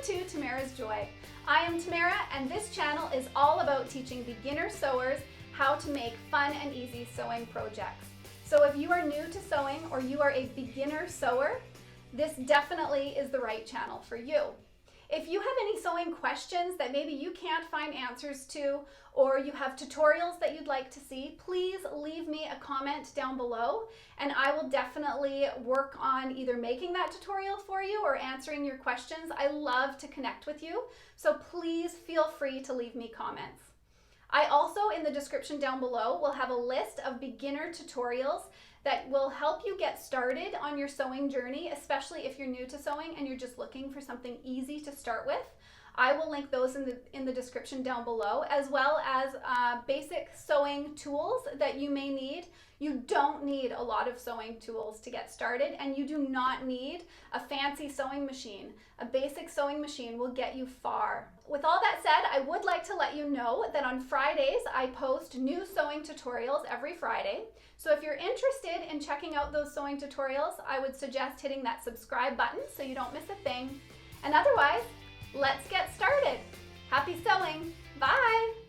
to Tamara's Joy. I am Tamara, and this channel is all about teaching beginner sewers how to make fun and easy sewing projects. So if you are new to sewing or you are a beginner sewer, this definitely is the right channel for you. If you have any sewing questions that maybe you can't find answers to, or you have tutorials that you'd like to see, please leave me a comment down below and I will definitely work on either making that tutorial for you or answering your questions. I love to connect with you, so please feel free to leave me comments. I also, in the description down below, will have a list of beginner tutorials that will help you get started on your sewing journey, especially if you're new to sewing and you're just looking for something easy to start with. I will link those in the description down below, as well as basic sewing tools that you may need. You don't need a lot of sewing tools to get started, and you do not need a fancy sewing machine. A basic sewing machine will get you far. With all that said, I would like to let you know that on Fridays I post new sewing tutorials every Friday. So if you're interested in checking out those sewing tutorials, I would suggest hitting that subscribe button so you don't miss a thing. And otherwise, let's get started. Happy sewing. Bye.